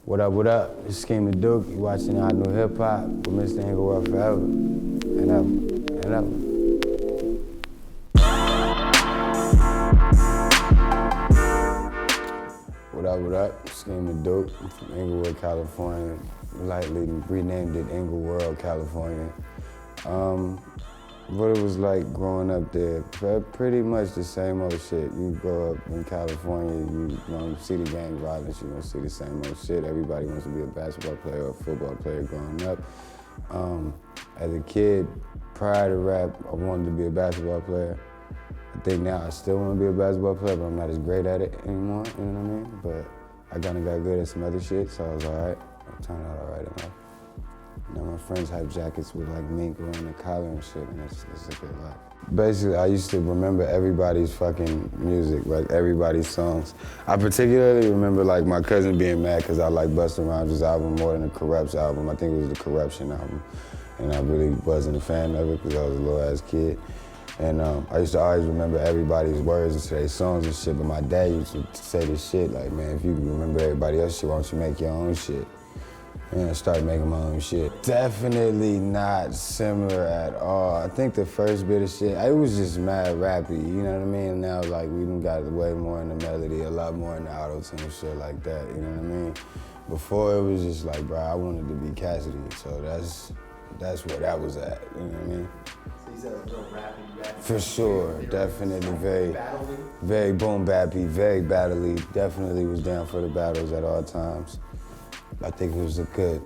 What up? It's Skeme Duke. You watching HotNewHipHop with Mr. Ingleworld forever and ever and ever. What up? Skeme Duke. I'm from Inglewood, California. Lightly renamed it Ingleworld, California. What it was like growing up there, pretty much the same old shit. You grow up in California, you don't see the gang violence, you don't see the same old shit. Everybody wants to be a basketball player or a football player growing up. As a kid, prior to rap, I wanted to be a basketball player. I think now I still want to be a basketball player, but I'm not as great at it anymore, you know what I mean? But I kinda got good at some other shit, so I was all right. I turned out all right enough. You know, my friends have jackets with like mink around the collar and shit, and it's a good life. Basically, I used to remember everybody's fucking music, like everybody's songs. I particularly remember like my cousin being mad because I like Busta Rhymes' album more than the Corrupt's album. I think it was the Corruption album. And I really wasn't a fan of it because I was a little ass kid. And I used to always remember everybody's words to their songs and shit, but my dad used to say this shit like, man, if you can remember everybody else's shit, why don't you make your own shit? And I started making my own shit. Definitely not similar at all. I think the first bit of shit, I was just mad rappy, you know what I mean? And now like we done got way more in the melody, a lot more in the auto-tune and shit like that, you know what I mean? Before it was just like, bro, I wanted to be Cassidy, so that's where that was at, you know what I mean? So you said it was real rappy? For sure, definitely very boom bappy, very battly. Definitely was down for the battles at all times. I think it was a good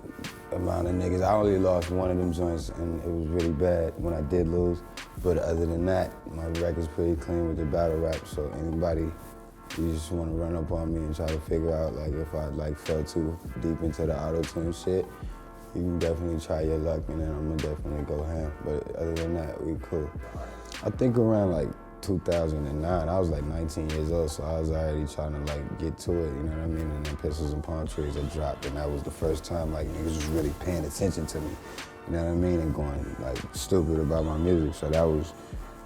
amount of niggas. I only lost one of them joints and it was really bad when I did lose. But other than that, my record's pretty clean with the battle rap. So anybody, you just want to run up on me and try to figure out like if I like fell too deep into the auto-tune shit, you can definitely try your luck and then I'm gonna definitely go ham. But other than that, we cool. I think around like 2009, I was like 19 years old, so I was already trying to like get to it, you know what I mean? And then Pistols and Palm Trees had dropped, and that was the first time like niggas was really paying attention to me, you know what I mean? And going like stupid about my music, so that was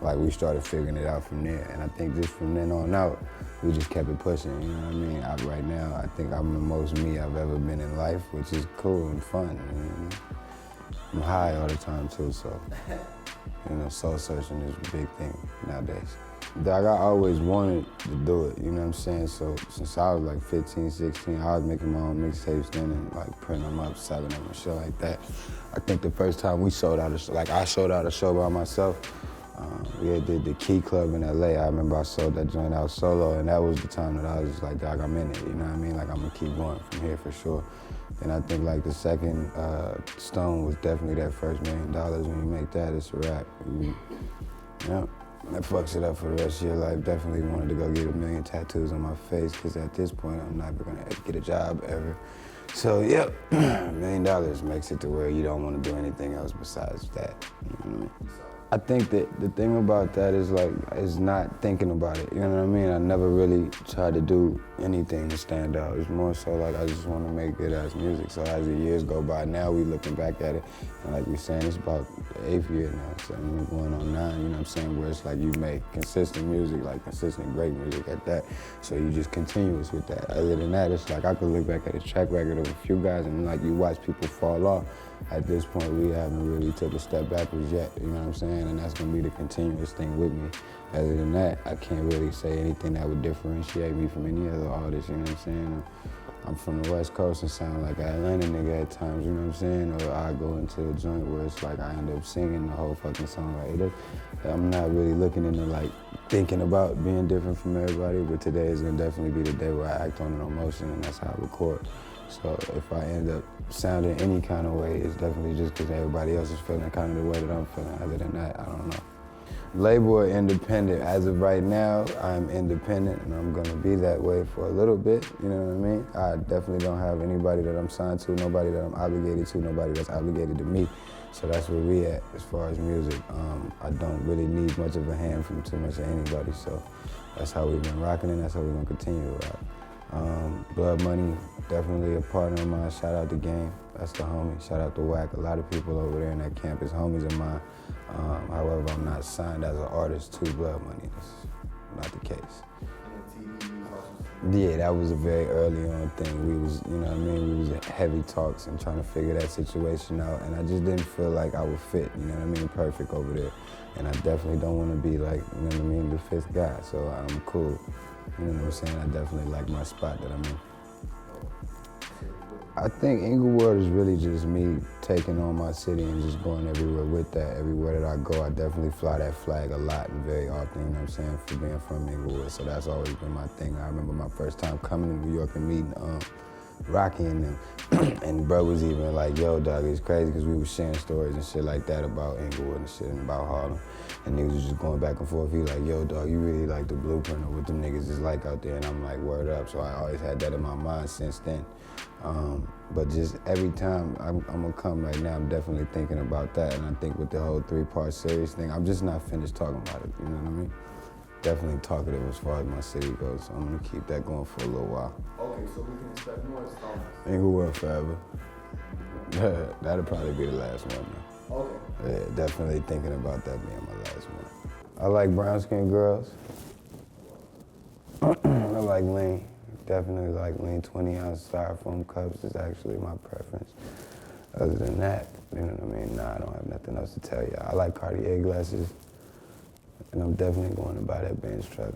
like we started figuring it out from there. And I think just from then on out, we just kept it pushing, you know what I mean? Right now, I think I'm the most me I've ever been in life, which is cool and fun, you know what I mean? I'm high all the time too, so. You know, soul searching is a big thing nowadays. Like, I always wanted to do it, you know what I'm saying? So since I was like 15, 16, I was making my own mixtapes then and like printing them up, selling them and shit like that. I think the first time we sold out a show, like I sold out a show by myself, we did the Key Club in LA. I remember I sold that joint out solo, and that was the time that I was just like, dog, I'm in it, you know what I mean? Like I'm gonna keep going from here for sure. And I think like the second stone was definitely that first $1 million. When you make that, it's a wrap. Yeah, that fucks it up for the rest of your life. Definitely wanted to go get 1 million tattoos on my face, because at this point, I'm never gonna get a job ever. So, yep, $1 million makes it to where you don't want to do anything else besides that. You know what I mean? I think that the thing about that is like, is not thinking about it, you know what I mean? I never really tried to do anything to stand out. It's more so like I just want to make good ass music. So as the years go by, now we looking back at it, and like we saying, it's about the 8th year now, so we're going on 9, you know what I'm saying? Where it's like you make consistent music, like consistent great music at that. So you just continuous with that. Other than that, it's like I could look back at a track record of a few guys and like you watch people fall off. At this point, we haven't really took a step backwards yet, you know what I'm saying? And that's gonna be the continuous thing with me. Other than that, I can't really say anything that would differentiate me from any other artist, you know what I'm saying? I'm from the West Coast and sound like an Atlanta nigga at times, you know what I'm saying? Or I go into a joint where it's like I end up singing the whole fucking song. Like, I'm not really looking into like thinking about being different from everybody, but today is gonna definitely be the day where I act on an emotion, and that's how I record. So if I end up sounding any kind of way, it's definitely just because everybody else is feeling kind of the way that I'm feeling. Other than that, I don't know. Label or independent? As of right now, I'm independent, and I'm gonna be that way for a little bit, you know what I mean? I definitely don't have anybody that I'm signed to, nobody that I'm obligated to, nobody that's obligated to me. So that's where we at as far as music. I don't really need much of a hand from too much of anybody, so that's how we've been rocking, and that's how we're gonna continue to rock. Blood Money, definitely a partner of mine. Shout out to Game, that's the homie. Shout out to Wack. A lot of people over there in that camp is homies of mine. However, I'm not signed as an artist to Blood Money. That's not the case. Yeah, that was a very early on thing. We was, you know what I mean, we was heavy talks and trying to figure that situation out, and I just didn't feel like I would fit, you know what I mean, perfect over there. And I definitely don't want to be like, you know what I mean, the fifth guy, so I'm cool. You know what I'm saying? I definitely like my spot that I'm in. I think Inglewood is really just me taking on my city and just going everywhere with that. Everywhere that I go, I definitely fly that flag a lot and very often, you know what I'm saying, for being from Inglewood. So that's always been my thing. I remember my first time coming to New York and meeting Rocky and them. And bro was even like, yo, dog, it's crazy because we was sharing stories and shit like that about Inglewood and shit and about Harlem. And niggas was just going back and forth. He like, yo, dog, you really like the blueprint of what them niggas is like out there. And I'm like, word up. So I always had that in my mind since then. But just every time I'm gonna come right now, I'm definitely thinking about that. And I think with the whole 3-part series thing, I'm just not finished talking about it, you know what I mean? Definitely talkative as far as my city goes. So I'm gonna keep that going for a little while. Okay, so we can expect more installments. Inglewood forever. That'll probably be the last one, though. Okay. Yeah, definitely thinking about that being my last one. I like brown-skinned girls. I like lean. Definitely like lean 20-ounce styrofoam cups is actually my preference. Other than that, you know what I mean? Nah, I don't have nothing else to tell you. I like Cartier glasses, and I'm definitely going to buy that Benz truck.